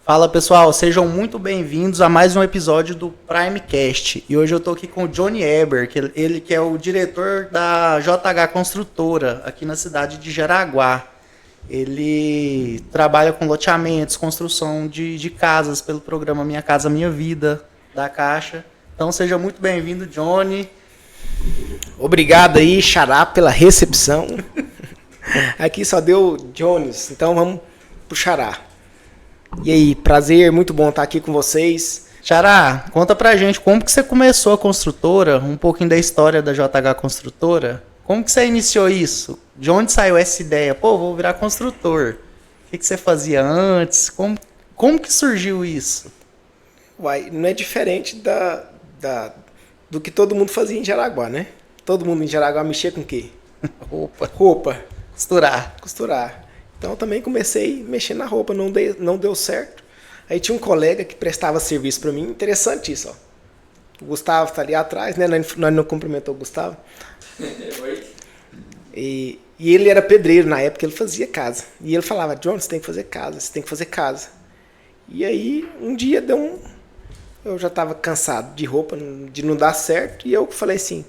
Fala pessoal, sejam muito bem-vindos a mais um episódio do Primecast. E hoje eu tô aqui com o Johnny Eber, ele que é o diretor da JH Construtora, aqui na cidade de Jaraguá. Ele trabalha com loteamentos, construção de casas pelo programa Minha Casa Minha Vida, da Caixa. Então seja muito bem-vindo, Johnny. Obrigado aí, Xará, pela recepção. Aqui só deu Jones, então vamos pro Xará. E aí, prazer, muito bom estar aqui com vocês. Xará, conta pra gente como que você começou a construtora, um pouquinho da história da JH Construtora. Como que você iniciou isso? De onde saiu essa ideia? Pô, vou virar construtor. O que você fazia antes? Como que surgiu isso? Uai, não é diferente do que todo mundo fazia em Jaraguá, né? Todo mundo em Jaraguá mexia com o quê? Roupa. Costurar. Então eu também comecei mexendo na roupa, não deu certo. Aí tinha um colega que prestava serviço para mim, interessante isso, ó. O Gustavo tá ali atrás, né? Nós não cumprimentou o Gustavo. E ele era pedreiro na época, ele fazia casa. E ele falava, John, você tem que fazer casa. E aí um dia eu já estava cansado de roupa, de não dar certo, e eu falei assim,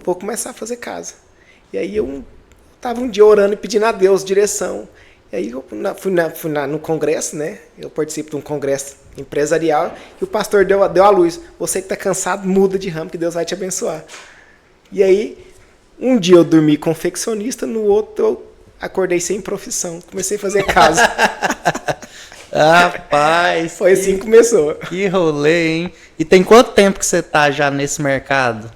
vou começar a fazer casa. E aí eu estava um dia orando e pedindo a Deus direção. E aí eu fui no congresso, né? Eu participo de um congresso empresarial e o pastor deu a luz. Você que está cansado, muda de ramo que Deus vai te abençoar. E aí, um dia eu dormi confeccionista, no outro eu acordei sem profissão. Comecei a fazer casa. Rapaz, foi assim que começou. Que rolê, hein? E tem quanto tempo que você tá já nesse mercado?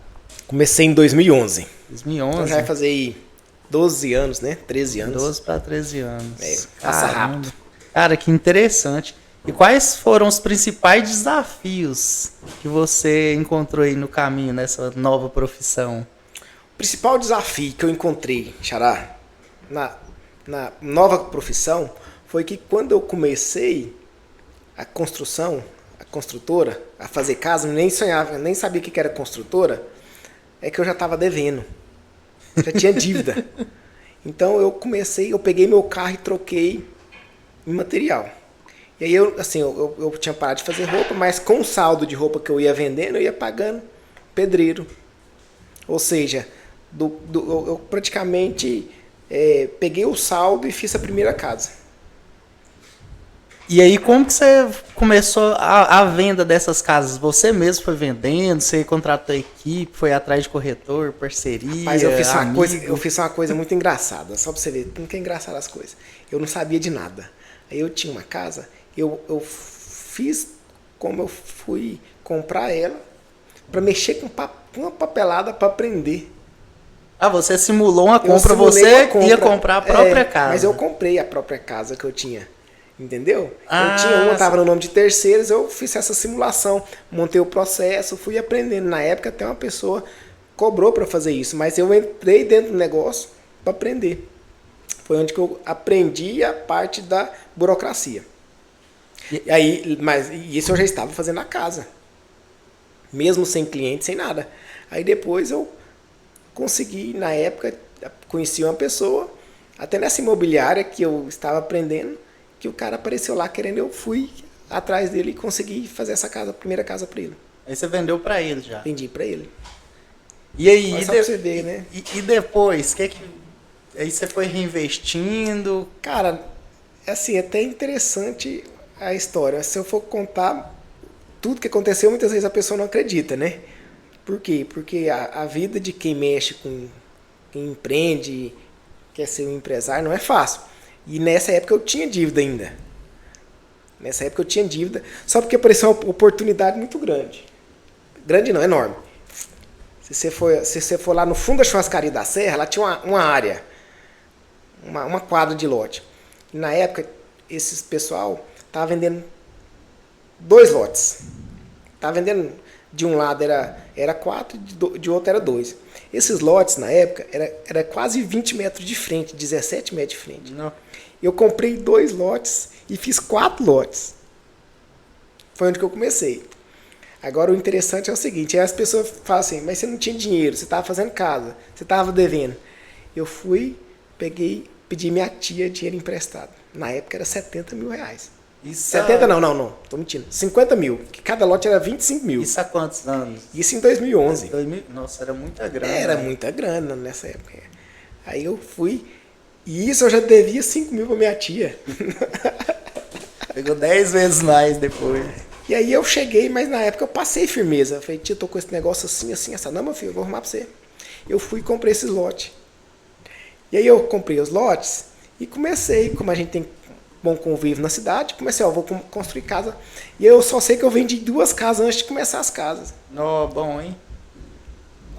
Comecei em 2011. 2011? Então já vai fazer aí 12 anos, né? 13 anos. 12 para 13 anos. Passa rápido. Cara, que interessante. E quais foram os principais desafios que você encontrou aí no caminho, nessa nova profissão? O principal desafio que eu encontrei, Xará, na nova profissão, foi que quando eu comecei a construtora, a fazer casa, nem sonhava, nem sabia o que era construtora, é que eu já estava devendo. Já tinha dívida. Então eu peguei meu carro e troquei em material. E aí eu tinha parado de fazer roupa, mas com o saldo de roupa que eu ia vendendo, eu ia pagando pedreiro. Ou seja, eu praticamente peguei o saldo e fiz a primeira casa. E aí, como que você começou a venda dessas casas? Você mesmo foi vendendo? Você contratou a equipe? Foi atrás de corretor, parceria? Mas eu fiz uma coisa muito engraçada. Só pra você ver como que é engraçado as coisas. Eu não sabia de nada. Aí eu tinha uma casa, eu fiz como eu fui comprar ela para mexer com uma papelada para aprender. Ah, você simulou uma compra, você ia comprar a própria casa. Mas eu comprei a própria casa que eu tinha. Entendeu? Eu tinha uma, estava no nome de terceiros, eu fiz essa simulação, montei o processo, fui aprendendo. Na época até uma pessoa cobrou para fazer isso, mas eu entrei dentro do negócio para aprender. Foi onde que eu aprendi a parte da burocracia. Mas isso eu já estava fazendo na casa. Mesmo sem cliente, sem nada. Aí depois eu consegui, na época, conheci uma pessoa, até nessa imobiliária que eu estava aprendendo, que o cara apareceu lá querendo, eu fui atrás dele e consegui fazer essa casa, a primeira casa para ele. Aí você vendeu para ele já? Vendi para ele. E aí, só pra você ver, né? E depois, aí você foi reinvestindo? Cara, assim, é até interessante a história. Se eu for contar tudo que aconteceu, muitas vezes a pessoa não acredita, né? Por quê? Porque a vida de quem mexe com, quem empreende, quer ser um empresário, não é fácil. E nessa época eu tinha dívida ainda. Só porque apareceu uma oportunidade muito grande. Grande não, enorme. Se você for lá no fundo da churrascaria da Serra, lá tinha uma área, uma quadra de lote. E na época, esse pessoal estava vendendo 2 lotes. Estava vendendo, de um lado era 4, de outro era 2. Esses lotes, na época, era quase 20 metros de frente, 17 metros de frente. Não. Eu comprei 2 lotes e fiz 4 lotes. Foi onde que eu comecei. Agora o interessante é o seguinte, aí as pessoas falam assim, mas você não tinha dinheiro, você estava fazendo casa, você estava devendo. Eu fui, pedi minha tia dinheiro emprestado. Na época era R$70 mil. Isso 70 não. Tô mentindo. 50 mil. Que cada lote era 25 mil. Isso há quantos anos? Isso em 2011. 2000, nossa, era muita grana. Era muita grana nessa época. Aí eu fui. E isso eu já devia 5 mil pra minha tia. Pegou 10 vezes mais depois. E aí eu cheguei, mas na época eu passei firmeza. Eu falei, tia, tô com esse negócio assim, assim, essa. Não, meu filho, eu vou arrumar pra você. Eu fui e comprei esses lotes. E aí eu comprei os lotes e comecei, como a gente tem bom convívio na cidade, comecei, ó, vou construir casa. E eu só sei que eu vendi 2 casas antes de começar as casas. Nó, bom, hein?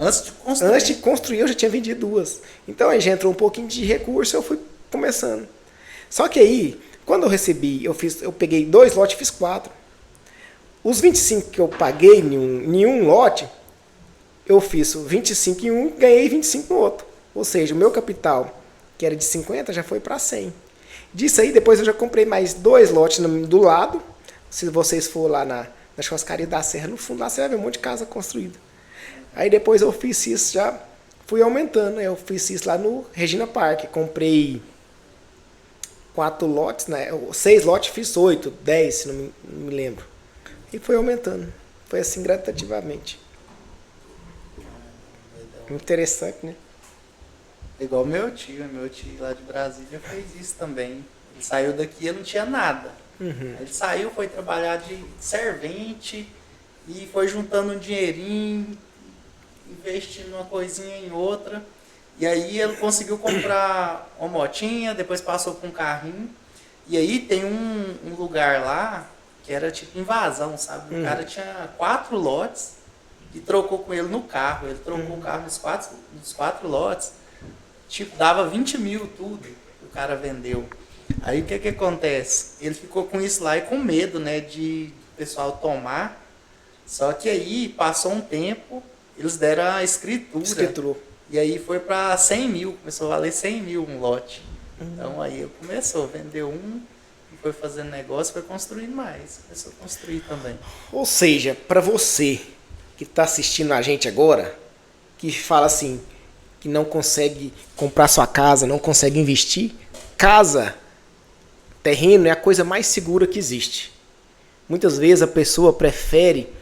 Antes de construir. Antes de construir eu já tinha vendido 2. Então aí já entrou um pouquinho de recurso, eu fui começando. Só que aí, quando eu recebi, eu peguei 2 lotes e fiz 4. Os 25 que eu paguei em um lote, eu fiz 25 em um, ganhei 25 no outro. Ou seja, o meu capital, que era de 50, já foi para 100. Disso aí, depois eu já comprei mais 2 lotes do lado. Se vocês for lá na churrascaria da Serra, no fundo lá você vai ver um monte de casa construída. Aí depois eu fiz isso, já fui aumentando. Eu fiz isso lá no Regina Park. Comprei 4 lotes, né? 6 lotes, fiz 8, 10, se não me lembro. E foi aumentando. Foi assim gradativamente. Interessante, né? Igual meu tio lá de Brasília fez isso também. Ele saiu daqui e não tinha nada. Ele saiu, foi trabalhar de servente e foi juntando um dinheirinho, investindo uma coisinha em outra. E aí ele conseguiu comprar uma motinha, depois passou por um carrinho. E aí tem um lugar lá que era tipo invasão, sabe? O cara tinha 4 lotes e trocou com ele no carro. Ele trocou o carro nos 4 lotes. Tipo, dava 20 mil tudo. O cara vendeu. Aí o que acontece? Ele ficou com isso lá e com medo, né? De o pessoal tomar. Só que aí, passou um tempo, eles deram a escritura. E aí foi para 100 mil. Começou a valer 100 mil um lote. Então aí ele começou, vendeu um, foi fazendo negócio, foi construindo mais. Começou a construir também. Ou seja, para você que está assistindo a gente agora, que fala assim, que não consegue comprar sua casa, não consegue investir, casa, terreno é a coisa mais segura que existe. Muitas vezes a pessoa prefere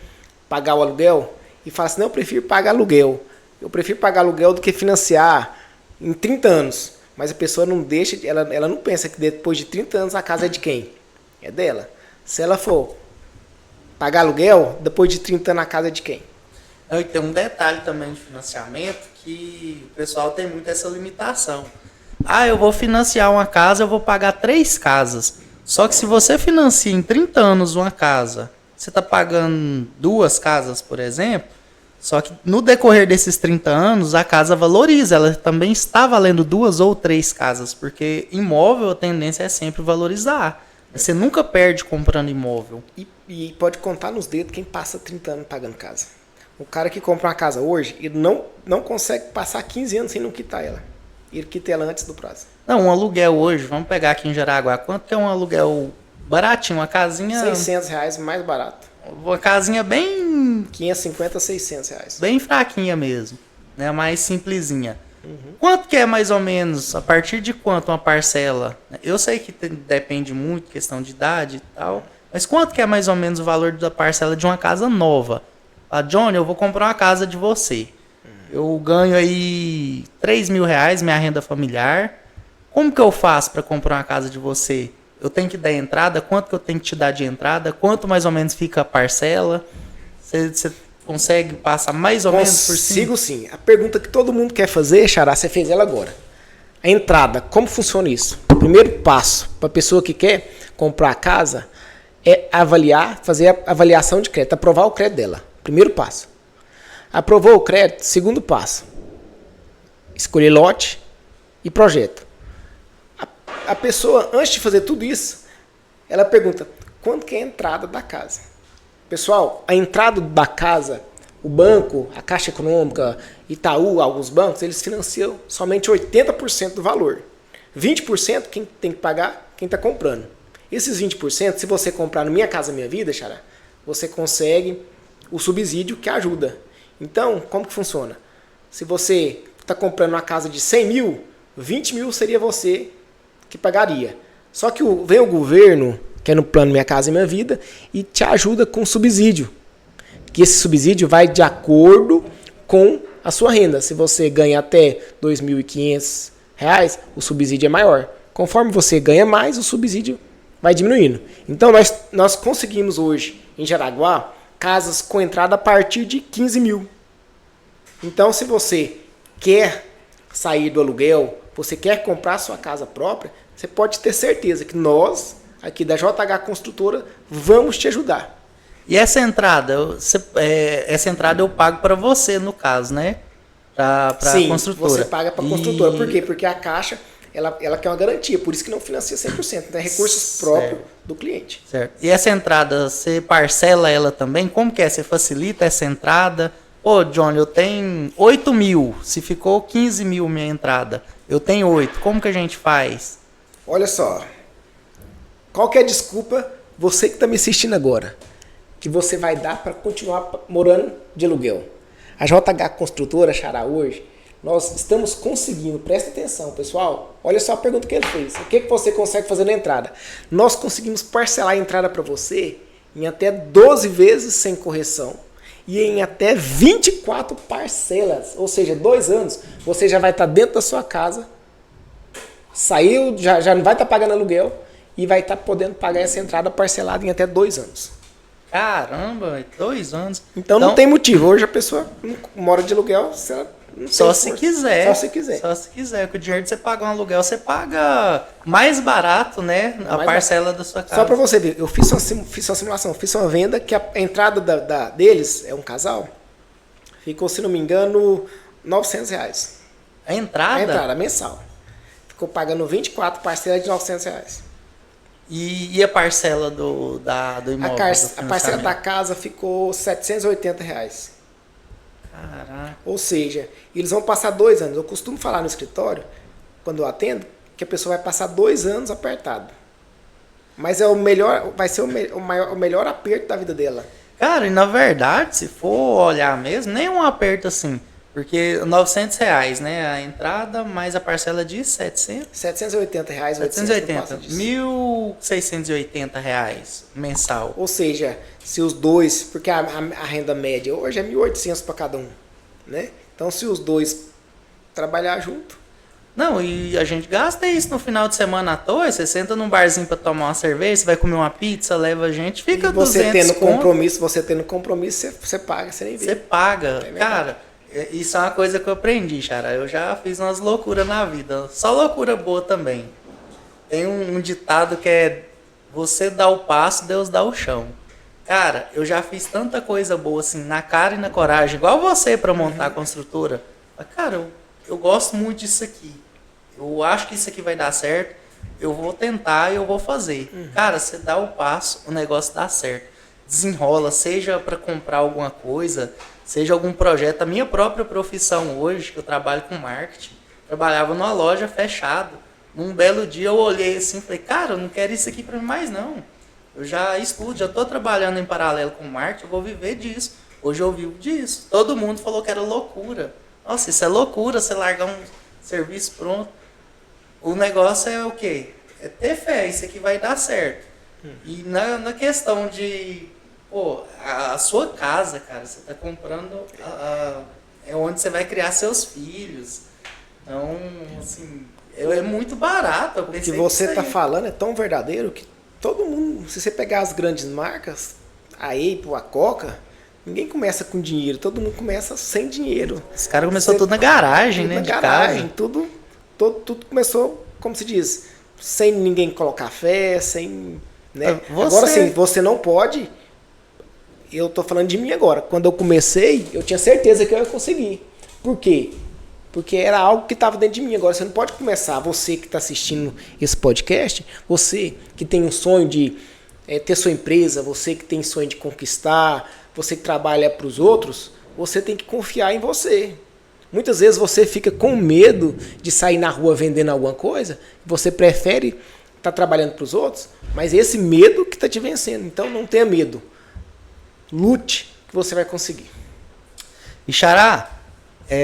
pagar o aluguel e fala assim, não, eu prefiro pagar aluguel. Eu prefiro pagar aluguel do que financiar em 30 anos. Mas a pessoa não deixa, ela não pensa que depois de 30 anos a casa é de quem? É dela. Se ela for pagar aluguel, depois de 30 anos a casa é de quem? E tem um detalhe também de financiamento que o pessoal tem muito essa limitação. Ah, eu vou financiar uma casa, eu vou pagar 3 casas. Só que se você financia em 30 anos uma casa, você está pagando 2 casas, por exemplo, só que no decorrer desses 30 anos a casa valoriza, ela também está valendo 2 ou 3 casas, porque imóvel a tendência é sempre valorizar. Você nunca perde comprando imóvel. E pode contar nos dedos quem passa 30 anos pagando casa. O cara que compra uma casa hoje, ele não consegue passar 15 anos sem não quitar ela. Ele quita ela antes do prazo. Não, um aluguel hoje, vamos pegar aqui em Jaraguá, quanto que é um aluguel baratinho, uma casinha... R$600 mais barato. Uma casinha bem... 550, R$600. Bem fraquinha mesmo, né? Mais simplesinha. Quanto que é mais ou menos, a partir de quanto uma parcela? Eu sei que depende muito, questão de idade e tal, mas quanto que é mais ou menos o valor da parcela de uma casa nova? Ah, Johnny, eu vou comprar uma casa de você. Eu ganho aí R$3.000, minha renda familiar. Como que eu faço para comprar uma casa de você? Eu tenho que dar entrada? Quanto que eu tenho que te dar de entrada? Quanto mais ou menos fica a parcela? Você consegue passar mais ou menos por cima? Consigo sim. A pergunta que todo mundo quer fazer, Xará, você fez ela agora. A entrada, como funciona isso? O primeiro passo para a pessoa que quer comprar a casa é avaliar, fazer a avaliação de crédito, aprovar o crédito dela. Primeiro passo. Aprovou o crédito, segundo passo. Escolher lote e projeto. A pessoa, antes de fazer tudo isso, ela pergunta, quanto que é a entrada da casa? Pessoal, a entrada da casa, o banco, a Caixa Econômica, Itaú, alguns bancos, eles financiam somente 80% do valor. 20% quem tem que pagar, quem está comprando. Esses 20%, se você comprar no Minha Casa Minha Vida, Xará, você consegue o subsídio que ajuda. Então, como que funciona? Se você está comprando uma casa de 100 mil, 20 mil seria você que pagaria. Só que vem o governo que é no plano Minha Casa e Minha Vida, e te ajuda com subsídio. Que esse subsídio vai de acordo com a sua renda. Se você ganha até R$ 2.500, o subsídio é maior. Conforme você ganha mais, o subsídio vai diminuindo. Então, nós conseguimos hoje, em Jaraguá, casas com entrada a partir de 15 mil. Então, se você quer sair do aluguel, você quer comprar sua casa própria, você pode ter certeza que nós, aqui da JH Construtora, vamos te ajudar. E essa entrada, essa entrada eu pago para você, no caso, né? Para a construtora. Você paga para a construtora. Por quê? Porque a Caixa, ela quer uma garantia, por isso que não financia 100%. Então é recursos próprios do cliente. Certo. E essa entrada, você parcela ela também? Como que é? Você facilita essa entrada? Pô, Johnny, eu tenho 8 mil. Se ficou 15 mil minha entrada, eu tenho 8. Como que a gente faz? Olha só. Qual que é a desculpa, você que está me assistindo agora, que você vai dar para continuar morando de aluguel? A JH Construtora, Xará, hoje, nós estamos conseguindo, presta atenção, pessoal, olha só a pergunta que ele fez. O que você consegue fazer na entrada? Nós conseguimos parcelar a entrada para você em até 12 vezes sem correção e em até 24 parcelas. Ou seja, 2 anos, você já vai estar dentro da sua casa, saiu, já não vai estar pagando aluguel e vai estar podendo pagar essa entrada parcelada em até 2 anos. Caramba, 2 anos. Então não tem motivo. Hoje a pessoa mora de aluguel, só se quiser. Só se quiser. Só se quiser. Com o dinheiro de você pagar um aluguel, você paga mais barato, né? A parcela da sua casa. Só para você ver, eu fiz uma simulação, fiz uma venda que a entrada deles é um casal. Ficou, se não me engano, R$900. A entrada? A entrada mensal. Ficou pagando 24 parcelas de R$900. E a parcela do imóvel? A parcela da casa ficou R$780. Caraca. Ou seja, eles vão passar 2 anos. Eu costumo falar no escritório, quando eu atendo, que a pessoa vai passar 2 anos apertado. Mas é o melhor, vai ser o melhor aperto da vida dela. Cara, e na verdade, se for olhar mesmo, nem um aperto assim. Porque R$900, né? A entrada mais a parcela de 700? R$780. 780. R$1.680 mensal. Ou seja, se os dois, porque a renda média hoje é 1.800 para cada um, né? Então se os dois trabalhar junto. Não, e a gente gasta isso no final de semana à toa. Você senta num barzinho para tomar uma cerveja, você vai comer uma pizza, leva a gente, fica 200 você tendo compromisso, você paga, você nem vê. Você paga. Cara, isso é uma coisa que eu aprendi, Xará. Eu já fiz umas loucuras na vida. Só loucura boa também. Tem um ditado que é: você dá o passo, Deus dá o chão. Cara, eu já fiz tanta coisa boa assim, na cara e na coragem, igual você para montar a construtora. Mas, cara, eu gosto muito disso aqui. Eu acho que isso aqui vai dar certo. Eu vou tentar e eu vou fazer. Cara, você dá o passo, o negócio dá certo. Desenrola, seja para comprar alguma coisa, seja algum projeto. A minha própria profissão hoje, que eu trabalho com marketing, trabalhava numa loja fechada. Num belo dia eu olhei assim e falei: cara, eu não quero isso aqui para mim mais não. Eu já estudo, já estou trabalhando em paralelo com marketing, eu vou viver disso. Hoje eu vivo disso. Todo mundo falou que era loucura. Nossa, isso é loucura, você largar um serviço pronto. O negócio é o quê? É ter fé, isso aqui vai dar certo. E na questão de... Pô, a sua casa, cara, você está comprando... é onde você vai criar seus filhos. Então, assim, é muito barato. O que você está falando é tão verdadeiro que todo mundo... Se você pegar as grandes marcas, a Apple, a Coca... Ninguém começa com dinheiro, todo mundo começa sem dinheiro. Os caras começaram tudo na garagem, tudo né? Na garagem, tudo começou, como se diz, sem ninguém colocar fé, sem... Né? Agora sim, você não pode... Eu tô falando de mim agora. Quando eu comecei, eu tinha certeza que eu ia conseguir. Por quê? Porque era algo que estava dentro de mim. Agora você não pode começar, você que está assistindo esse podcast, você que tem um sonho de ter sua empresa, você que tem sonho de conquistar... Você que trabalha para os outros, você tem que confiar em você. Muitas vezes você fica com medo de sair na rua vendendo alguma coisa, você prefere estar trabalhando para os outros, mas é esse medo que está te vencendo. Então não tenha medo. Lute que você vai conseguir. E Xará,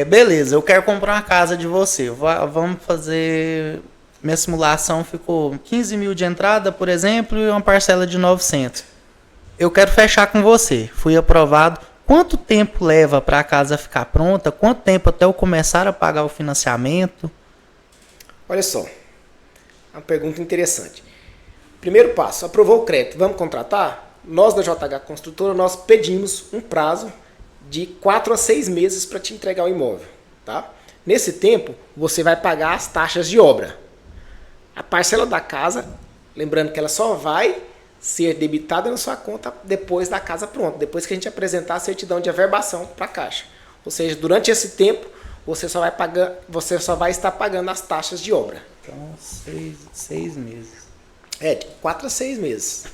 beleza, eu quero comprar uma casa de você. Vamos fazer minha simulação ficou 15 mil de entrada, por exemplo, e uma parcela de 900. Eu quero fechar com você. Fui aprovado. Quanto tempo leva para a casa ficar pronta? Quanto tempo até eu começar a pagar o financiamento? Olha só, uma pergunta interessante. Primeiro passo, aprovou o crédito, vamos contratar? Nós da JH Construtora, nós pedimos um prazo de 4 a 6 meses para te entregar o imóvel. Tá? Nesse tempo, você vai pagar as taxas de obra. A parcela da casa, lembrando que ela só vai ser debitada na sua conta depois da casa pronta, depois que a gente apresentar a certidão de averbação para a Caixa. Ou seja, durante esse tempo, você só vai estar pagando as taxas de obra. Então, 6 meses. De 4 a 6 meses.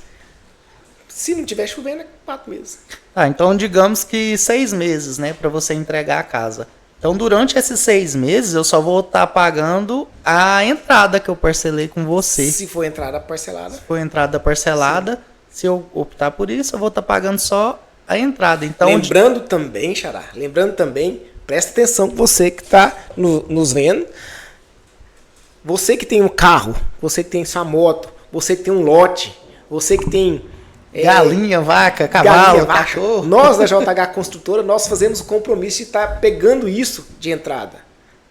Se não tiver chovendo, é 4 meses. Então digamos que 6 meses, né, para você entregar a casa. Então, durante esses 6 meses, eu só vou estar pagando a entrada que eu parcelei com você. Se for entrada parcelada. Se for entrada parcelada, sim. Se eu optar por isso, eu vou estar pagando só a entrada. Então, lembrando também, Xará, presta atenção, você que está nos vendo, você que tem um carro, você que tem sua moto, você que tem um lote, você que tem galinha, vaca, cavalo, cachorro. Nós da JH Construtora, nós fazemos o compromisso de estar pegando isso de entrada,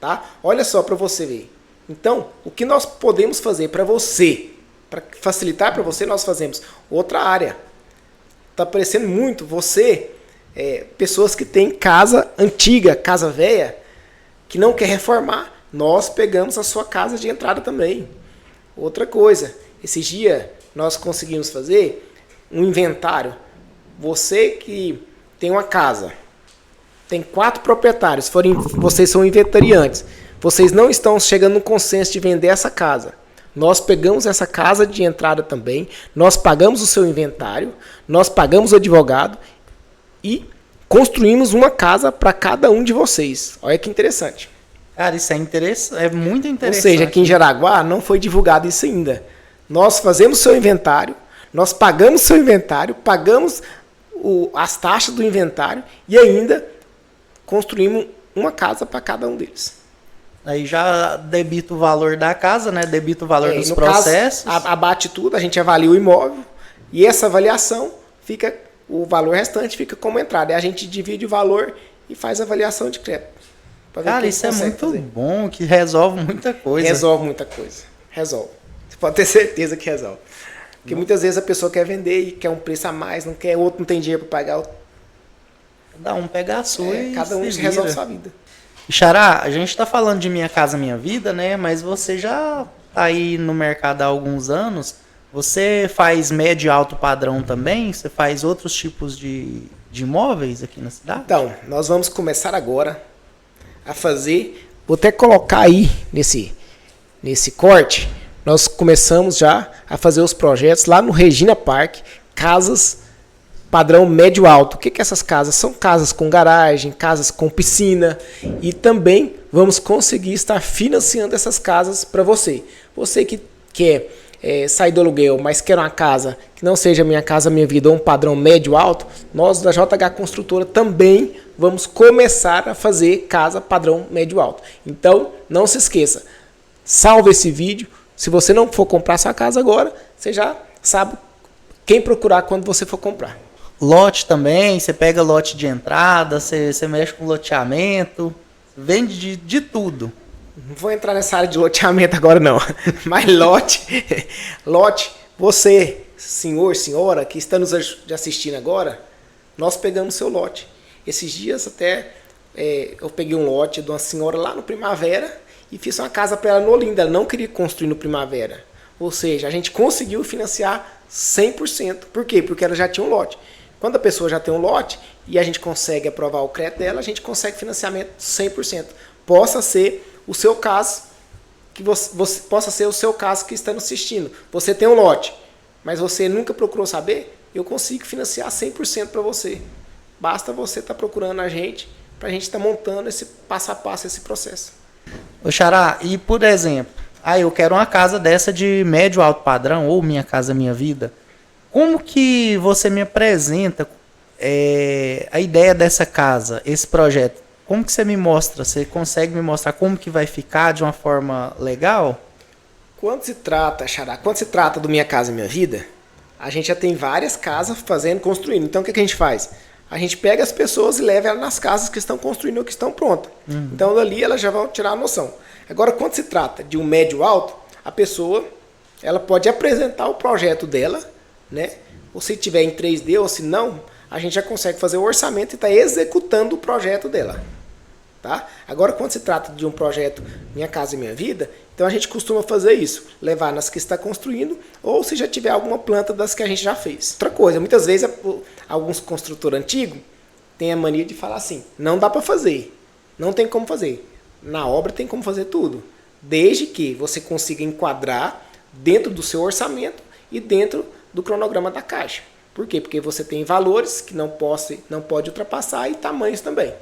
tá? Olha só para você ver. Então, o que nós podemos fazer para você, para facilitar para você, nós fazemos outra área. Tá aparecendo muito você, pessoas que têm casa antiga, casa velha, que não quer reformar. Nós pegamos a sua casa de entrada também. Outra coisa, esse dia nós conseguimos fazer um inventário. Você que tem uma casa, tem 4 proprietários, vocês são inventariantes, vocês não estão chegando no consenso de vender essa casa. Nós pegamos essa casa de entrada também, nós pagamos o seu inventário, nós pagamos o advogado e construímos uma casa para cada um de vocês. Olha que interessante. Cara, isso é interessante, é muito interessante. Ou seja, aqui em Jaraguá não foi divulgado isso ainda. Nós fazemos o seu inventário, nós pagamos o seu inventário, pagamos as taxas do inventário e ainda construímos uma casa para cada um deles. Aí já debita o valor da casa, né? Debita o valor dos processos. Caso, abate tudo, a gente avalia o imóvel e essa avaliação fica, o valor restante fica como entrada. E a gente divide o valor e faz a avaliação de crédito. Cara, isso é muito bom, que resolve muita coisa. Resolve muita coisa. Resolve. Você pode ter certeza que resolve. Porque muitas vezes a pessoa quer vender e quer um preço a mais, não quer, outro não tem dinheiro para pagar. Cada um pega a sua e cada um resolve a sua vida. Xará, a gente está falando de Minha Casa Minha Vida, né? Mas você já está aí no mercado há alguns anos. Você faz médio e alto padrão também? Você faz outros tipos de imóveis aqui na cidade? Então, nós vamos começar agora a fazer... Vou até colocar aí nesse corte. Nós começamos já a fazer os projetos lá no Regina Park, casas padrão médio-alto. O que é essas casas? São casas com garagem, casas com piscina e também vamos conseguir estar financiando essas casas para você. Você que quer sair do aluguel, mas quer uma casa que não seja Minha Casa Minha Vida ou um padrão médio-alto, nós da JH Construtora também vamos começar a fazer casa padrão médio-alto. Então, não se esqueça, salve esse vídeo. Se você não for comprar sua casa agora, você já sabe quem procurar quando você for comprar. Lote também, você pega lote de entrada, você mexe com loteamento, vende de tudo. Não vou entrar nessa área de loteamento agora não, mas lote, você, senhor, senhora, que está nos assistindo agora, nós pegamos seu lote. Esses dias até eu peguei um lote de uma senhora lá no Primavera e fiz uma casa para ela no Olinda. Ela não queria construir no Primavera. Ou seja, a gente conseguiu financiar 100%. Por quê? Porque ela já tinha um lote. Quando a pessoa já tem um lote e a gente consegue aprovar o crédito dela, a gente consegue financiamento 100%. Possa ser o seu caso, que você possa ser o seu caso que está nos assistindo. Você tem um lote, mas você nunca procurou saber? Eu consigo financiar 100% para você. Basta você estar procurando a gente, para a gente estar montando esse passo a passo, esse processo. Ô Xará, e por exemplo, eu quero uma casa dessa de médio alto padrão, ou Minha Casa Minha Vida. Como que você me apresenta a ideia dessa casa, esse projeto? Como que você me mostra? Você consegue me mostrar como que vai ficar de uma forma legal? Quando se trata, Xará, quando se trata do Minha Casa Minha Vida, a gente já tem várias casas construindo. Então, o que a gente faz? A gente pega as pessoas e leva elas nas casas que estão construindo ou que estão prontas. Então, dali elas já vão tirar a noção. Agora, quando se trata de um médio alto, a pessoa ela pode apresentar o projeto dela, né? Ou se tiver em 3D ou se não, a gente já consegue fazer o orçamento e está executando o projeto dela. Tá? Agora, quando se trata de um projeto Minha Casa Minha Vida, então a gente costuma fazer isso, levar nas que está construindo, ou se já tiver alguma planta das que a gente já fez. Outra coisa, muitas vezes alguns construtores antigos têm a mania de falar assim, não dá para fazer, não tem como fazer. Na obra tem como fazer tudo, desde que você consiga enquadrar dentro do seu orçamento e dentro do cronograma da Caixa. Por quê? Porque você tem valores que não pode ultrapassar e tamanhos também.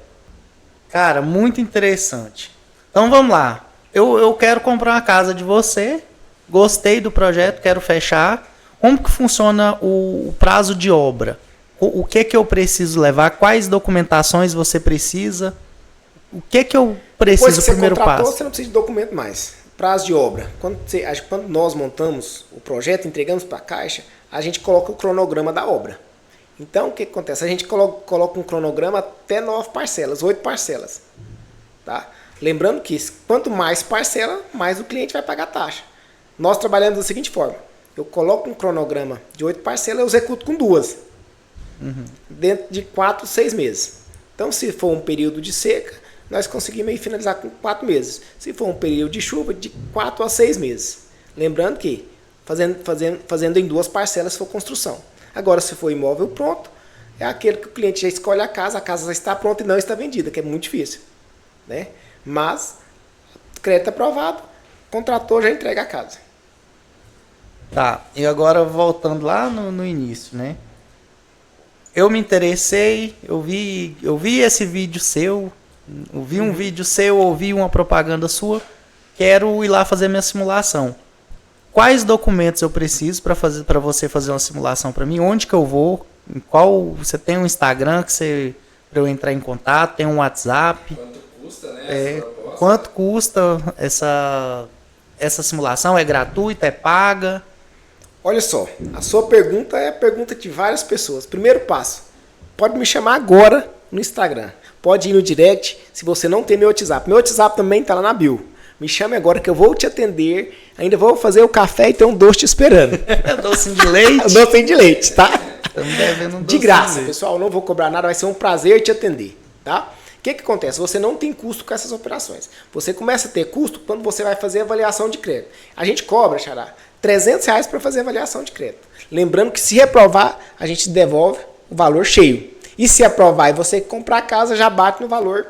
Cara, muito interessante. Então vamos lá. Eu quero comprar uma casa de você, gostei do projeto, quero fechar. Como que funciona o prazo de obra? O que eu preciso levar? Quais documentações você precisa? O que eu preciso? Depois que primeiro você contratou, passo? você não precisa de documento mais. Prazo de obra. Quando nós montamos o projeto, entregamos para a Caixa, a gente coloca o cronograma da obra. Então, o que acontece? A gente coloca um cronograma até 9 parcelas, 8 parcelas. Tá? Lembrando que quanto mais parcela, mais o cliente vai pagar a taxa. Nós trabalhamos da seguinte forma. Eu coloco um cronograma de 8 parcelas, eu executo com 2. Dentro de 4, 6 meses. Então, se for um período de seca, nós conseguimos finalizar com 4 meses. Se for um período de chuva, de 4 a 6 meses. Lembrando que fazendo em 2 parcelas se for construção. Agora, se for imóvel pronto, é aquele que o cliente já escolhe a casa já está pronta e não está vendida, que é muito difícil. Né? Mas, crédito aprovado, contratou, já entrega a casa. Tá, e agora voltando lá no início, né? Eu me interessei, eu vi esse vídeo seu, ouvi um vídeo seu, ouvi uma propaganda sua, quero ir lá fazer minha simulação. Quais documentos eu preciso para você fazer uma simulação para mim? Onde que eu vou? Em qual você tem um Instagram para eu entrar em contato? Tem um WhatsApp? Quanto custa, né? Quanto custa essa simulação? É gratuita? É paga? Olha só, a sua pergunta é a pergunta de várias pessoas. Primeiro passo, pode me chamar agora no Instagram. Pode ir no direct se você não tem meu WhatsApp. Meu WhatsApp também está lá na bio. Me chame agora que eu vou te atender. Ainda vou fazer o café e tem um doce te esperando. Docinho de leite? Docinho de leite, tá? Estamos devendo um de graça, pessoal. Não vou cobrar nada, vai ser um prazer te atender, tá? O que acontece? Você não tem custo com essas operações. Você começa a ter custo quando você vai fazer a avaliação de crédito. A gente cobra, Xará, R$300 para fazer a avaliação de crédito. Lembrando que se reprovar, a gente devolve o valor cheio. E se aprovar e você comprar a casa, já bate no valor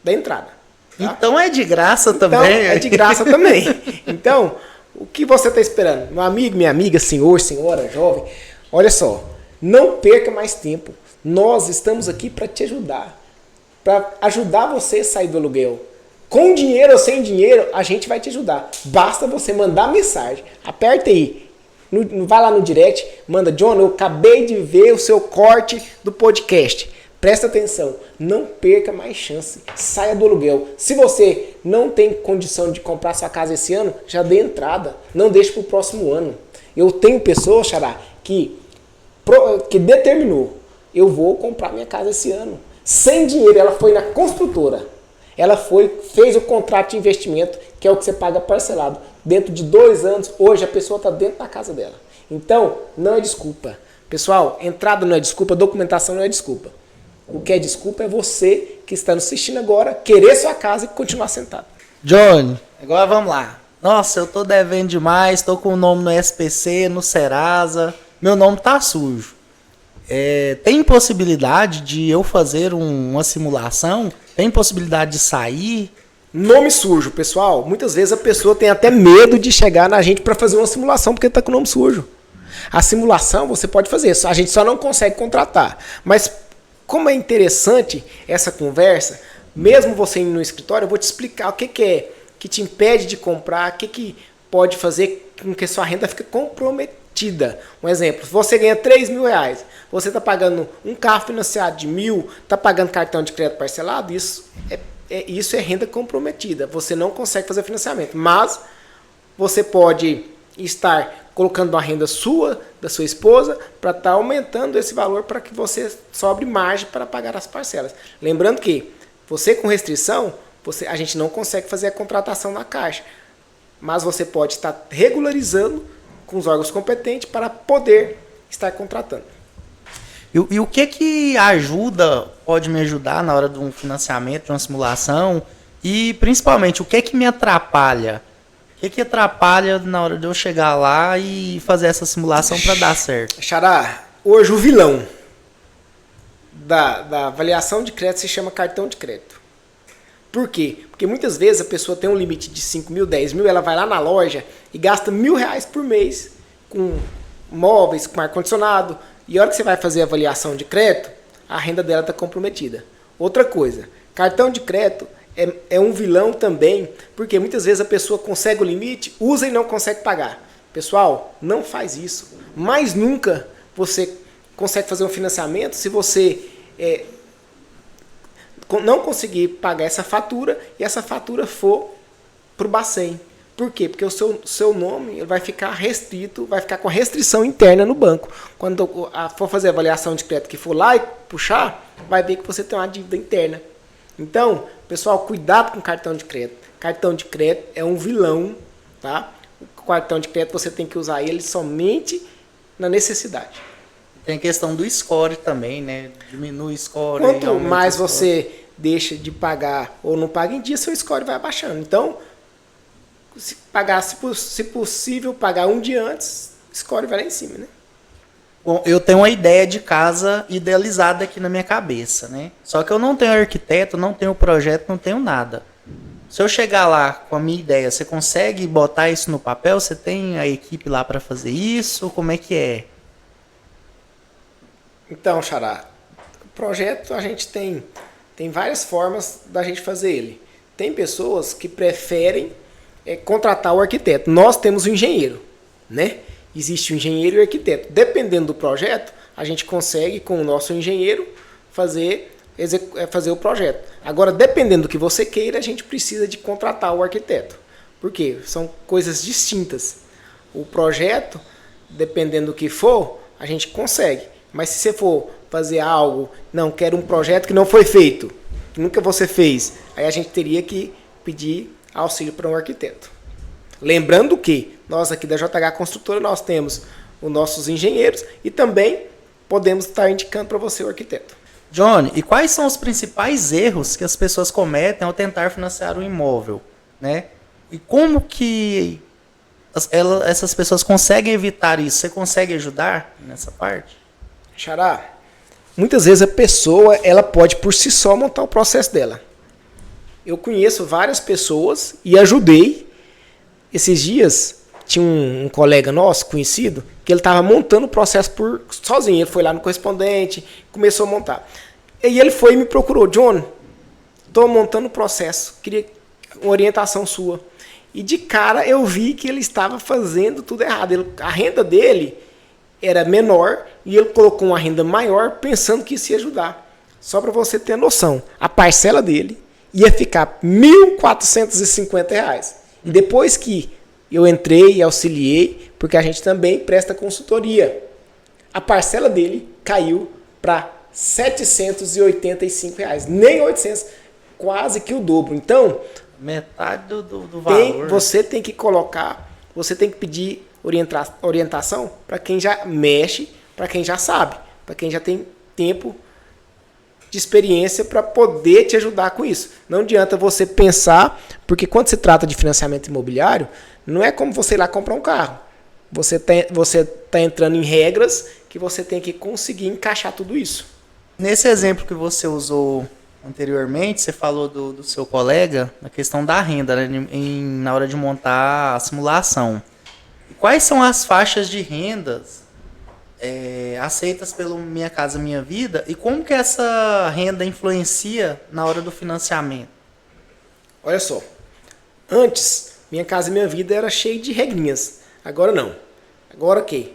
da entrada. Tá? Então é de graça também. Então, é de graça também. Então, o que você está esperando? Meu amigo, minha amiga, senhor, senhora, jovem, olha só, não perca mais tempo. Nós estamos aqui para te ajudar. Para ajudar você a sair do aluguel. Com dinheiro ou sem dinheiro, a gente vai te ajudar. Basta você mandar mensagem. Aperta aí. Vai lá no direct, manda, John, eu acabei de ver o seu corte do podcast. Presta atenção, não perca mais chance, saia do aluguel. Se você não tem condição de comprar sua casa esse ano, já dê entrada, não deixe para o próximo ano. Eu tenho pessoas, Xará, que determinou, eu vou comprar minha casa esse ano. Sem dinheiro, ela foi na construtora, ela fez o contrato de investimento, que é o que você paga parcelado. Dentro de 2 anos, hoje a pessoa está dentro da casa dela. Então, não é desculpa. Pessoal, entrada não é desculpa, documentação não é desculpa. O que é desculpa é você que está nos assistindo agora, querer sua casa e continuar sentado. Johnny, agora vamos lá. Nossa, eu tô devendo demais, tô com o nome no SPC, no Serasa, meu nome tá sujo. Tem possibilidade de eu fazer uma simulação? Tem possibilidade de sair? Nome sujo, pessoal. Muitas vezes a pessoa tem até medo de chegar na gente para fazer uma simulação porque está com o nome sujo. A simulação você pode fazer, a gente só não consegue contratar. Mas como é interessante essa conversa, mesmo você indo no escritório, eu vou te explicar o que é que te impede de comprar, o que pode fazer com que sua renda fique comprometida. Um exemplo, se você ganha R$3.000, você está pagando um carro financiado de R$1.000, está pagando cartão de crédito parcelado, isso é renda comprometida. Você não consegue fazer financiamento. Mas Você pode estar colocando uma renda sua, da sua esposa, para estar aumentando esse valor para que você sobre margem para pagar as parcelas. Lembrando que você com restrição, a gente não consegue fazer a contratação na Caixa, mas você pode estar regularizando com os órgãos competentes para poder estar contratando. E o que ajuda, pode me ajudar na hora de um financiamento, de uma simulação? E principalmente, o que me atrapalha? O que atrapalha na hora de eu chegar lá e fazer essa simulação para dar certo? Xará, hoje o vilão da avaliação de crédito se chama cartão de crédito. Por quê? Porque muitas vezes a pessoa tem um limite de 5 mil, 10 mil, ela vai lá na loja e gasta R$1.000 por mês com móveis, com ar-condicionado, e a hora que você vai fazer a avaliação de crédito, a renda dela está comprometida. Outra coisa, cartão de crédito é um vilão também, porque muitas vezes a pessoa consegue o limite, usa e não consegue pagar. Pessoal, não faz isso. Mais nunca você consegue fazer um financiamento se você não conseguir pagar essa fatura e essa fatura for para o Bacen. Por quê? Porque o seu nome vai ficar restrito, vai ficar com restrição interna no banco. Quando for fazer a avaliação de crédito que for lá e puxar, vai ver que você tem uma dívida interna. Então, pessoal, cuidado com cartão de crédito. Cartão de crédito é um vilão, tá? O cartão de crédito você tem que usar ele somente na necessidade. Tem a questão do score também, né? Diminui o score. Quanto mais você deixa de pagar ou não paga em dia, seu score vai abaixando. Então, se possível, pagar um dia antes, o score vai lá em cima, né? Bom, eu tenho uma ideia de casa idealizada aqui na minha cabeça, né? Só que eu não tenho arquiteto, não tenho projeto, não tenho nada. Se eu chegar lá com a minha ideia, você consegue botar isso no papel? Você tem a equipe lá para fazer isso? Como é que é? Então, Xará, o projeto a gente tem várias formas da gente fazer ele. Tem pessoas que preferem contratar o arquiteto. Nós temos o engenheiro, né? Existe o engenheiro e o arquiteto. Dependendo do projeto, a gente consegue, com o nosso engenheiro, fazer o projeto. Agora, dependendo do que você queira, a gente precisa de contratar o arquiteto. Por quê? São coisas distintas. O projeto, dependendo do que for, a gente consegue. Mas se você for fazer algo, não, quero um projeto que não foi feito, que nunca você fez, aí a gente teria que pedir auxílio para um arquiteto. Lembrando que nós aqui da JH Construtora, nós temos os nossos engenheiros e também podemos estar indicando para você o arquiteto. Johnny, e quais são os principais erros que as pessoas cometem ao tentar financiar um imóvel, né? E como que essas pessoas conseguem evitar isso? Você consegue ajudar nessa parte? Xará, muitas vezes a pessoa ela pode por si só montar o processo dela. Eu conheço várias pessoas e ajudei. Esses dias tinha um colega nosso, conhecido, que ele estava montando o processo sozinho. Ele foi lá no correspondente, começou a montar. E ele foi e me procurou. John, estou montando o processo, queria uma orientação sua. E de cara eu vi que ele estava fazendo tudo errado. A renda dele era menor e ele colocou uma renda maior pensando que isso ia ajudar. Só para você ter noção, a parcela dele ia ficar R$ 1.450. E depois que eu entrei e auxiliei, porque a gente também presta consultoria, a parcela dele caiu para R$ 785. Nem 800, quase que o dobro. Então, metade do valor. Você tem que colocar, você tem que pedir orientação para quem já mexe, para quem já sabe, para quem já tem tempo de experiência para poder te ajudar com isso. Não adianta você pensar, porque quando se trata de financiamento imobiliário, não é como você ir lá comprar um carro. Você tá entrando em regras que você tem que conseguir encaixar tudo isso. Nesse exemplo que você usou anteriormente, você falou do seu colega, na questão da renda, né, na hora de montar a simulação. Quais são as faixas de rendas aceitas pelo Minha Casa Minha Vida e como que essa renda influencia na hora do financiamento? Olha só, antes Minha Casa Minha Vida era cheio de regrinhas, agora não. Agora o quê?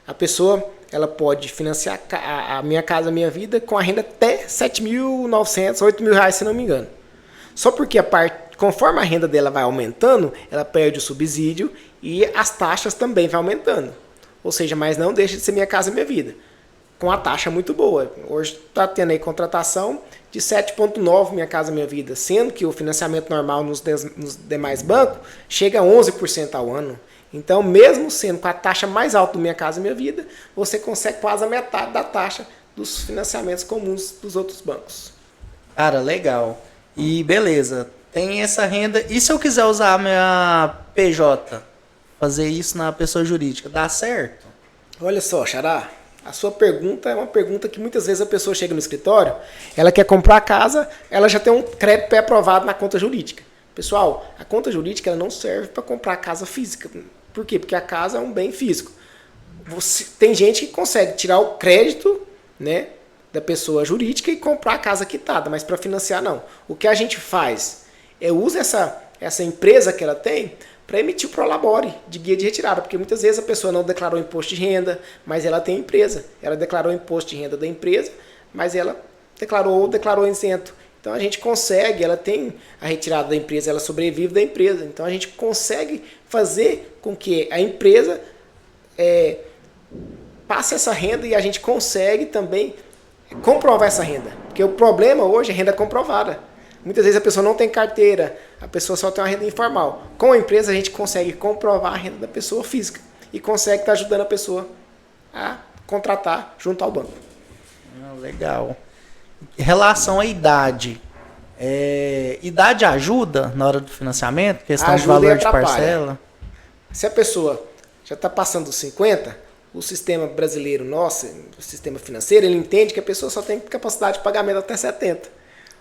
A pessoa ela pode financiar a Minha Casa Minha Vida com a renda até R$ 7.900, R$ 8.000, se não me engano. Só porque conforme a renda dela vai aumentando, ela perde o subsídio e as taxas também vai aumentando. Ou seja, mas não deixa de ser Minha Casa Minha Vida. Com a taxa muito boa. Hoje está tendo aí contratação de 7,9 Minha Casa Minha Vida, sendo que o financiamento normal nos demais bancos chega a 11% ao ano. Então, mesmo sendo com a taxa mais alta do Minha Casa Minha Vida, você consegue quase a metade da taxa dos financiamentos comuns dos outros bancos. Cara, legal. E beleza, tem essa renda. E se eu quiser usar a minha PJ, fazer isso na pessoa jurídica, dá certo? Olha só, Xará, a sua pergunta é uma pergunta que muitas vezes a pessoa chega no escritório, ela quer comprar a casa, ela já tem um crédito pré-aprovado na conta jurídica. Pessoal, a conta jurídica ela não serve para comprar a casa física. Por quê? Porque a casa é um bem físico. Tem gente que consegue tirar o crédito, né, da pessoa jurídica e comprar a casa quitada, mas para financiar não. O que a gente faz é usa essa empresa que ela tem para emitir o prolabore de guia de retirada, porque muitas vezes a pessoa não declarou imposto de renda, mas ela tem empresa. Ela declarou imposto de renda da empresa, mas ela declarou isento. Então a gente consegue, ela tem a retirada da empresa, ela sobrevive da empresa. Então a gente consegue fazer com que a empresa passe essa renda e a gente consegue também comprovar essa renda. Porque o problema hoje é renda comprovada. Muitas vezes a pessoa não tem carteira, a pessoa só tem uma renda informal. Com a empresa a gente consegue comprovar a renda da pessoa física e consegue estar ajudando a pessoa a contratar junto ao banco. Legal. Em relação à idade, idade ajuda na hora do financiamento? Questão Ajuda de valor e de parcela? Se a pessoa já está passando dos 50, o sistema brasileiro nosso, o sistema financeiro, ele entende que a pessoa só tem capacidade de pagamento até 70.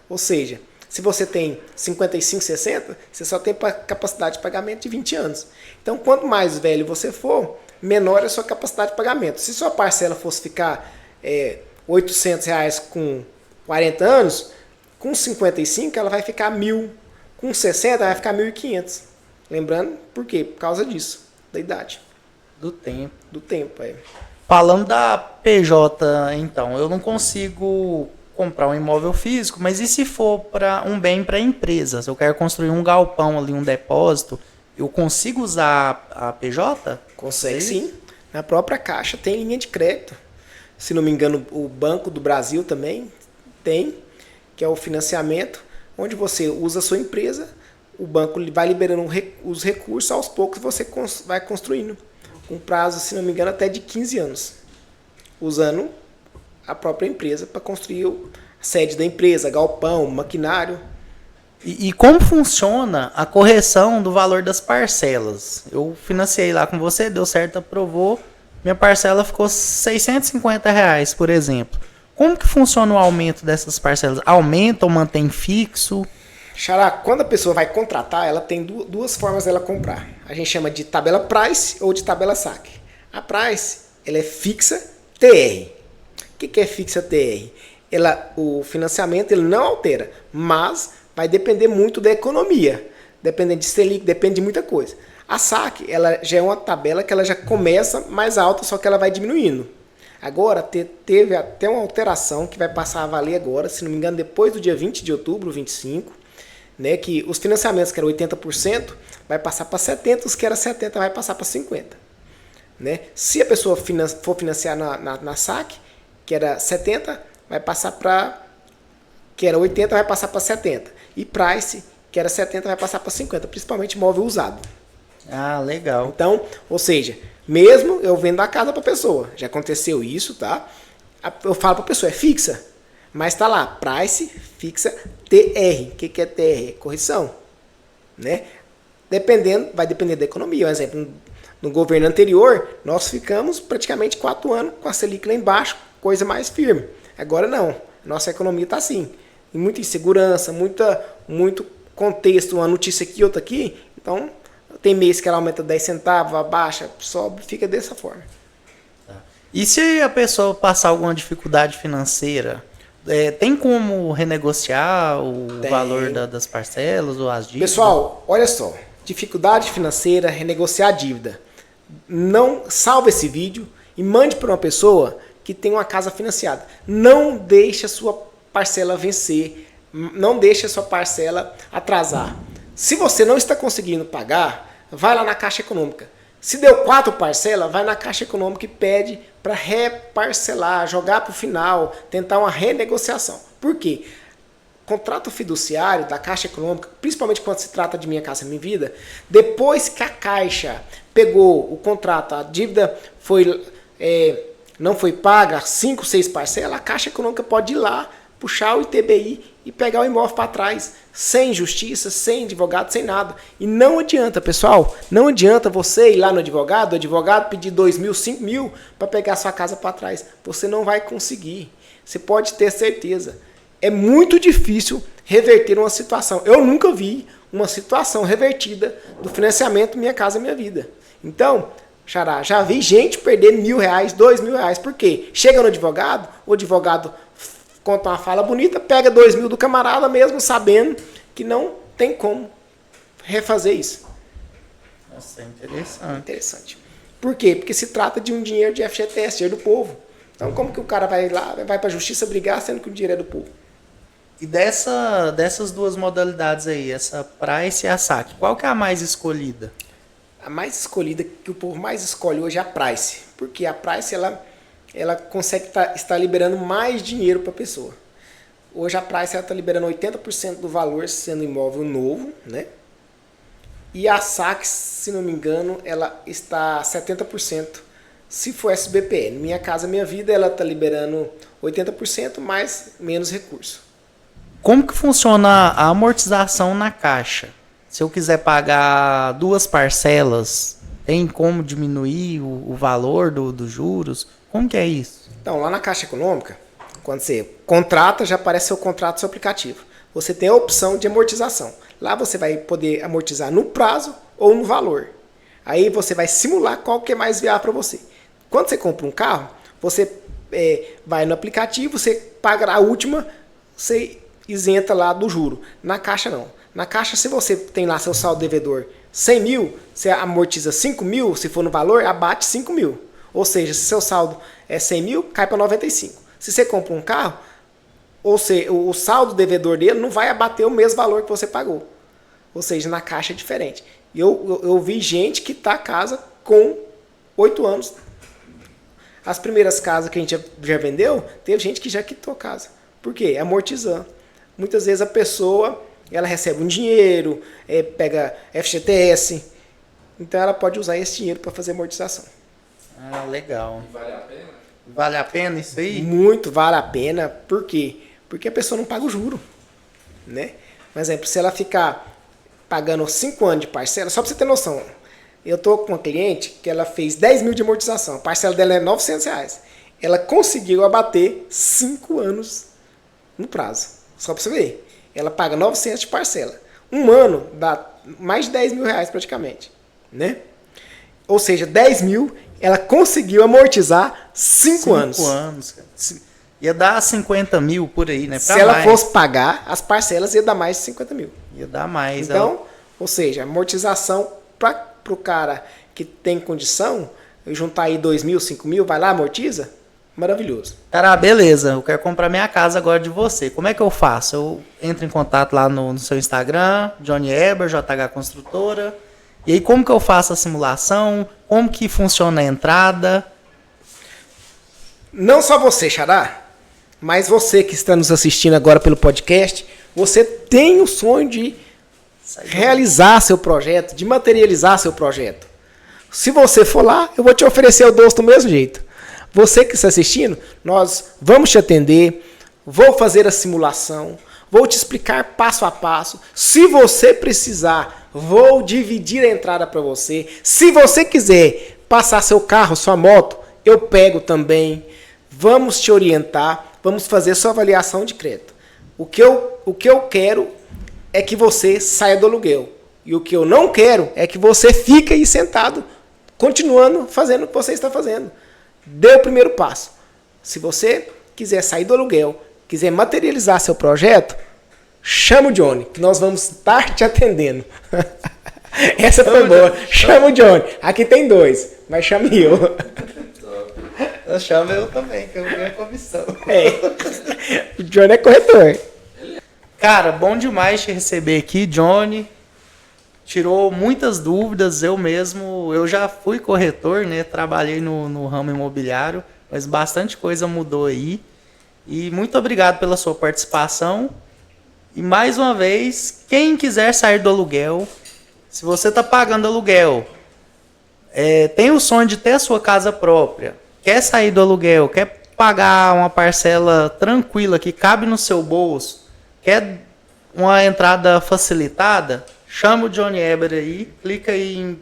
Ou seja, se você tem 55, 60, você só tem capacidade de pagamento de 20 anos. Então, quanto mais velho você for, menor é a sua capacidade de pagamento. Se sua parcela fosse ficar R$800 com 40 anos, com 55 ela vai ficar 1.000, com 60 ela vai ficar 1.500. Lembrando, por quê? Por causa disso, da idade. Do tempo. Do tempo, Falando da PJ, então, eu não consigo comprar um imóvel físico, mas e se for para um bem para empresa? Se eu quero construir um galpão ali, um depósito, eu consigo usar a PJ? Consegue sim. Na própria Caixa tem linha de crédito. Se não me engano, o Banco do Brasil também tem, que é o financiamento, onde você usa a sua empresa, o banco vai liberando os recursos, aos poucos você vai construindo. Com prazo, se não me engano, até de 15 anos. Usando a própria empresa para construir a sede da empresa, galpão, maquinário. E como funciona a correção do valor das parcelas? Eu financiei lá com você, deu certo, aprovou, minha parcela ficou R$650, por exemplo. Como que funciona o aumento dessas parcelas? Aumenta ou mantém fixo? Xará, quando a pessoa vai contratar, ela tem duas formas dela comprar. A gente chama de tabela price ou de tabela saque. A price, ela é fixa TR. O que é fixa TR? O financiamento ele não altera, mas vai depender muito da economia. Dependendo de Selic, depende de muita coisa. A saque, ela já é uma tabela que ela já começa mais alta, só que ela vai diminuindo. Agora, teve até uma alteração que vai passar a valer agora, se não me engano, depois do dia 20 de outubro, 25, né, que os financiamentos que eram 80% vai passar para 70%, os que eram 70% vai passar para 50%. Né? Se a pessoa for financiar na saque, que era 70%, vai passar para... que era 80%, vai passar para 70%. E price, que era 70%, vai passar para 50%, principalmente imóvel usado. Ah, legal. Então, ou seja, mesmo eu vendo a casa para a pessoa, já aconteceu isso, tá? Eu falo para a pessoa, é fixa, mas está lá, price fixa TR. O que é TR? Correção. Né? Vai depender da economia. Por exemplo, no governo anterior, nós ficamos praticamente 4 anos com a Selic lá embaixo, coisa mais firme. Agora não. Nossa economia está assim. E muita insegurança, muito contexto, uma notícia aqui, outra aqui. Então, tem mês que ela aumenta 10 centavos, abaixa, sobe, fica dessa forma. E se a pessoa passar alguma dificuldade financeira, tem como renegociar o valor das parcelas ou as dívidas? Pessoal, olha só. Dificuldade financeira, renegociar a dívida. Não salve esse vídeo e mande para uma pessoa que tem uma casa financiada. Não deixe a sua parcela vencer. Não deixe a sua parcela atrasar. Se você não está conseguindo pagar, vai lá na Caixa Econômica. Se deu 4 parcelas, vai na Caixa Econômica e pede para reparcelar, jogar para o final, tentar uma renegociação. Por quê? Contrato fiduciário da Caixa Econômica, principalmente quando se trata de Minha Casa Minha Vida, depois que a Caixa pegou o contrato, a dívida não foi paga, 5, 6 parcelas, a Caixa Econômica pode ir lá, puxar o ITBI e pegar o imóvel para trás, sem justiça, sem advogado, sem nada. E não adianta, pessoal, não adianta você ir lá no advogado, o advogado pedir 2 mil, 5 mil para pegar sua casa para trás. Você não vai conseguir. Você pode ter certeza. É muito difícil reverter uma situação. Eu nunca vi uma situação revertida do financiamento Minha Casa Minha Vida. Então, Xará, já vi gente perder R$1.000, R$2.000. Por quê? Chega no advogado, o advogado conta uma fala bonita, pega 2 mil do camarada mesmo sabendo que não tem como refazer isso. Nossa, é interessante. Interessante. Por quê? Porque se trata de um dinheiro de FGTS, dinheiro do povo. Então como que o cara vai lá, vai para a justiça brigar sendo que o dinheiro é do povo? E dessas duas modalidades aí, essa Price e a SAC, qual que é a mais escolhida? A mais escolhida, que o povo mais escolhe hoje é a Price. Porque a Price, ela consegue estar liberando mais dinheiro para a pessoa. Hoje a Price está liberando 80% do valor sendo imóvel novo, né? E a SAC, se não me engano, ela está 70% se for SBPN. Minha Casa Minha Vida, ela está liberando 80% mais menos recurso. Como que funciona a amortização na Caixa? Se eu quiser pagar 2 parcelas, tem como diminuir o valor dos juros? Como que é isso? Então, lá na Caixa Econômica, quando você contrata, já aparece seu contrato, seu aplicativo. Você tem a opção de amortização. Lá você vai poder amortizar no prazo ou no valor. Aí você vai simular qual que é mais viável para você. Quando você compra um carro, você vai no aplicativo, você paga a última, você isenta lá do juro. Na Caixa não. Na Caixa, se você tem lá seu saldo devedor 100 mil, você amortiza 5 mil, se for no valor, abate 5 mil. Ou seja, se seu saldo é 100 mil, cai para 95. Se você compra um carro, ou seja, o saldo devedor dele não vai abater o mesmo valor que você pagou. Ou seja, na Caixa é diferente. Eu vi gente que está casa com 8 anos. As primeiras casas que a gente já vendeu, teve gente que já quitou a casa. Por quê? Amortizando. Muitas vezes a pessoa ela recebe um dinheiro, pega FGTS, então ela pode usar esse dinheiro para fazer amortização. Ah, legal. E vale a pena? Vale a pena isso aí? Muito vale a pena. Por quê? Porque a pessoa não paga o juro. Né? Por exemplo, se ela ficar pagando 5 anos de parcela, só para você ter noção, eu estou com uma cliente que ela fez 10 mil de amortização, a parcela dela é R$900. Ela conseguiu abater 5 anos no prazo. Só para você ver. Ela paga 900 de parcela. Um ano dá mais de 10 mil reais praticamente. Né? Ou seja, 10 mil, ela conseguiu amortizar 5 anos. 5 anos, cara. Ia dar 50 mil por aí, né? Se ela fosse pagar, as parcelas ia dar mais de 50 mil. Ia dar mais. Então, ou seja, amortização para o cara que tem condição, juntar aí 2 mil, 5 mil, vai lá, amortiza, maravilhoso. Cara, beleza, eu quero comprar minha casa agora de você. Como é que eu faço? Eu entro em contato lá no seu Instagram, Johnny Eber, JH Construtora. E aí, como que eu faço a simulação? Como que funciona a entrada? Não só você, Xará, mas você que está nos assistindo agora pelo podcast, você tem o sonho de realizar seu projeto, de materializar seu projeto. Se você for lá, eu vou te oferecer o doce do mesmo jeito. Você que está assistindo, nós vamos te atender, vou fazer a simulação, vou te explicar passo a passo. Se você precisar, vou dividir a entrada para você. Se você quiser passar seu carro, sua moto, eu pego também. Vamos te orientar, vamos fazer sua avaliação de crédito. O que eu quero é que você saia do aluguel. E o que eu não quero é que você fique aí sentado, continuando fazendo o que você está fazendo. Dê o primeiro passo. Se você quiser sair do aluguel, quiser materializar seu projeto, chama o Johnny, que nós vamos estar te atendendo. Essa foi boa. Chama o Johnny. Aqui tem 2, mas chame eu. Eu chamo eu também, que eu ganho a comissão. O Johnny é corretor. Cara, bom demais te receber aqui, Johnny. tirou muitas dúvidas. Eu já fui corretor, né? Trabalhei no ramo imobiliário, mas bastante coisa mudou aí. E muito obrigado pela sua participação. E mais uma vez, quem quiser sair do aluguel, se você está pagando aluguel, tem o sonho de ter a sua casa própria, quer sair do aluguel, quer pagar uma parcela tranquila que cabe no seu bolso, quer uma entrada facilitada, chama o Johnny Eber aí, clica aí,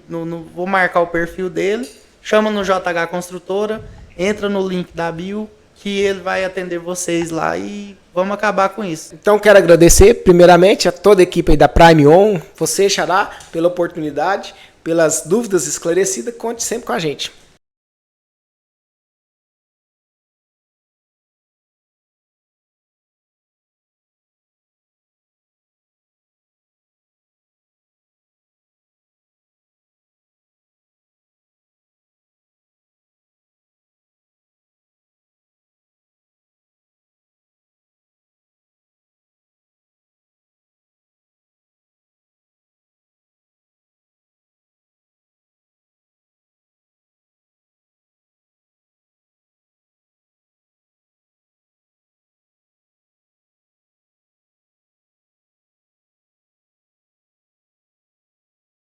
vou marcar o perfil dele, chama no JH Construtora, entra no link da bio, que ele vai atender vocês lá e vamos acabar com isso. Então quero agradecer primeiramente a toda a equipe aí da Prime On, você, Xará, pela oportunidade, pelas dúvidas esclarecidas, conte sempre com a gente.